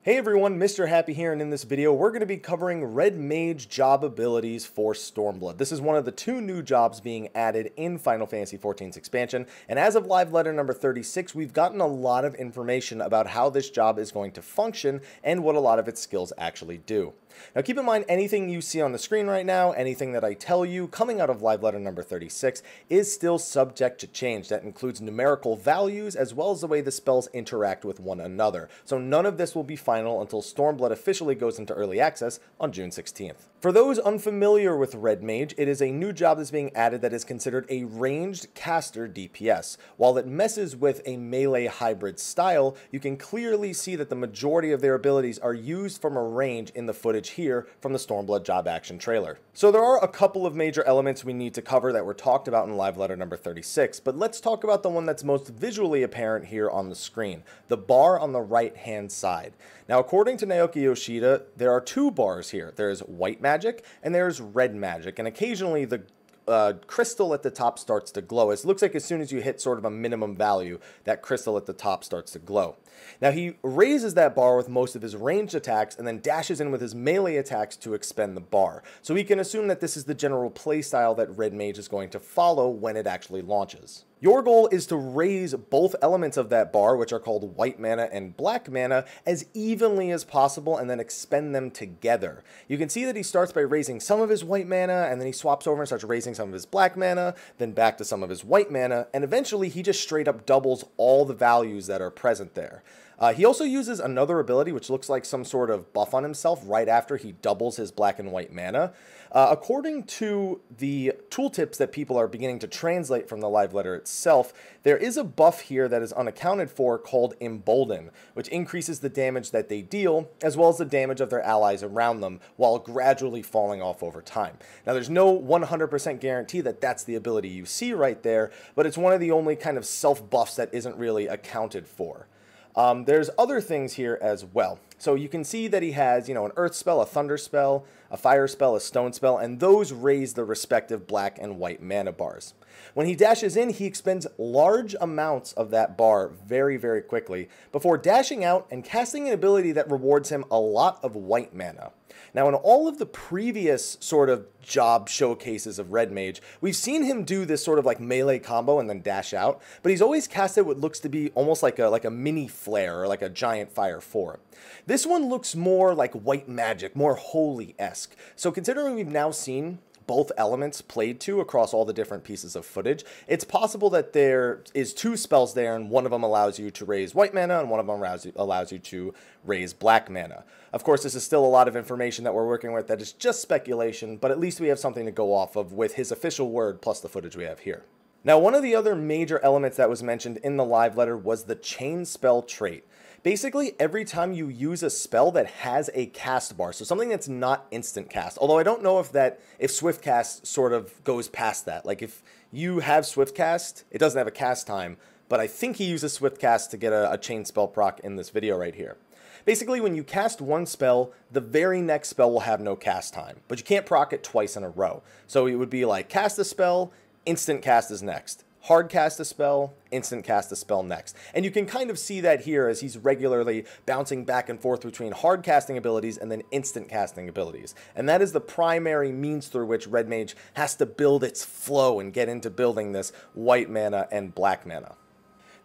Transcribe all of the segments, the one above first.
Hey everyone, Mr. Happy here, and in this video we're going to be covering Red Mage job abilities for Stormblood. This is one of the two new jobs being added in Final Fantasy XIV's expansion, and as of live letter number 36, we've gotten a lot of information about how this job is going to function and what a lot of its skills actually do. Now keep in mind, anything you see on the screen right now, anything that I tell you coming out of live letter number 36 is still subject to change. That includes numerical values as well as the way the spells interact with one another. So none of this will be final until Stormblood officially goes into early access on June 16th. For those unfamiliar with Red Mage, it is a new job that's being added that is considered a ranged caster DPS. While it messes with a melee hybrid style, you can clearly see that the majority of their abilities are used from a range in the footage here from the Stormblood job action trailer. So there are a couple of major elements we need to cover that were talked about in live letter number 36, but let's talk about the one that's most visually apparent here on the screen, the bar on the right hand side. Now according to Naoki Yoshida, there are two bars here. There's white magic and there's red magic, and occasionally the crystal at the top starts to glow. It looks like as soon as you hit sort of a minimum value, that crystal at the top starts to glow. Now he raises that bar with most of his ranged attacks and then dashes in with his melee attacks to expend the bar. So we can assume that this is the general playstyle that Red Mage is going to follow when it actually launches. Your goal is to raise both elements of that bar, which are called white mana and black mana, as evenly as possible and then expend them together. You can see that he starts by raising some of his white mana, and then he swaps over and starts raising some of his black mana, then back to some of his white mana, and eventually he just straight up doubles all the values that are present there. He also uses another ability which looks like some sort of buff on himself right after he doubles his black and white mana. According to the tooltips that people are beginning to translate from the live letter itself, there is a buff here that is unaccounted for called Embolden, which increases the damage that they deal as well as the damage of their allies around them while gradually falling off over time. Now there's no 100% guarantee that that's the ability you see right there, but it's one of the only kind of self buffs that isn't really accounted for. There's other things here as well. So you can see that he has, an earth spell, a thunder spell, a fire spell, a stone spell, and those raise the respective black and white mana bars. When he dashes in, he expends large amounts of that bar very, very quickly before dashing out and casting an ability that rewards him a lot of white mana. Now, in all of the previous sort of job showcases of Red Mage, we've seen him do this sort of like melee combo and then dash out, but he's always casted what looks to be almost like a mini flare or like a giant fire 4. This one looks more like white magic, more holy-esque. So considering we've now seen both elements played to across all the different pieces of footage, it's possible that there is two spells there and one of them allows you to raise white mana and one of them allows you to raise black mana. Of course, this is still a lot of information that we're working with that is just speculation, but at least we have something to go off of with his official word plus the footage we have here. Now, one of the other major elements that was mentioned in the live letter was the chain spell trait. Basically, every time you use a spell that has a cast bar, so something that's not instant cast, although I don't know if swift cast sort of goes past that. Like if you have swift cast, it doesn't have a cast time, but I think he uses swift cast to get a chain spell proc in this video right here. Basically, when you cast one spell, the very next spell will have no cast time, but you can't proc it twice in a row. So it would be like cast a spell, instant cast is next. Hard cast a spell, instant cast a spell next. And you can kind of see that here as he's regularly bouncing back and forth between hard casting abilities and then instant casting abilities. And that is the primary means through which Red Mage has to build its flow and get into building this white mana and black mana.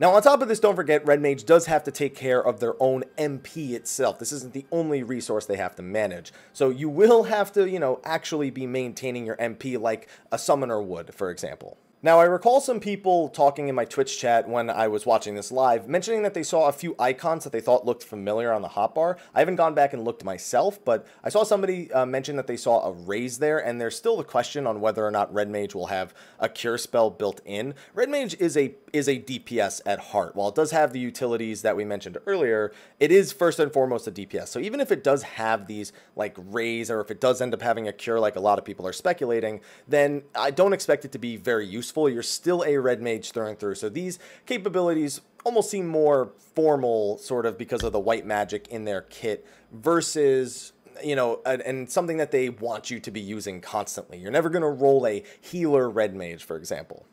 Now, on top of this, don't forget, Red Mage does have to take care of their own MP itself. This isn't the only resource they have to manage. So you will have to, actually be maintaining your MP like a summoner would, for example. Now, I recall some people talking in my Twitch chat when I was watching this live, mentioning that they saw a few icons that they thought looked familiar on the hotbar. I haven't gone back and looked myself, but I saw somebody mention that they saw a raise there, and there's still the question on whether or not Red Mage will have a cure spell built in. Red Mage is a DPS at heart. While it does have the utilities that we mentioned earlier, it is first and foremost a DPS. So even if it does have these like raise, or if it does end up having a cure like a lot of people are speculating, then I don't expect it to be very useful. You're still a Red Mage through and through. So these capabilities almost seem more formal sort of because of the white magic in their kit versus, and something that they want you to be using constantly. You're never going to roll a healer Red Mage, for example.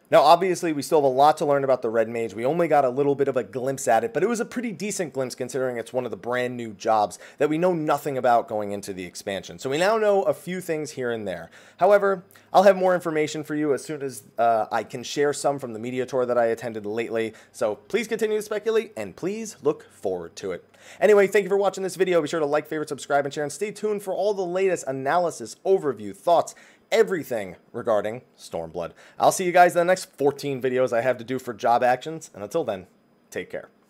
Now, obviously, we still have a lot to learn about the Red Mage. We only got a little bit of a glimpse at it, but it was a pretty decent glimpse considering it's one of the brand new jobs that we know nothing about going into the expansion. So we now know a few things here and there. However, I'll have more information for you as soon as I can share some from the media tour that I attended lately. So please continue to speculate, and please look forward to it. Anyway, thank you for watching this video. Be sure to like, favorite, subscribe, and share, and stay tuned for all the latest analysis, overview, thoughts, everything regarding Stormblood. I'll see you guys in the next 14 videos I have to do for job actions, and until then, take care.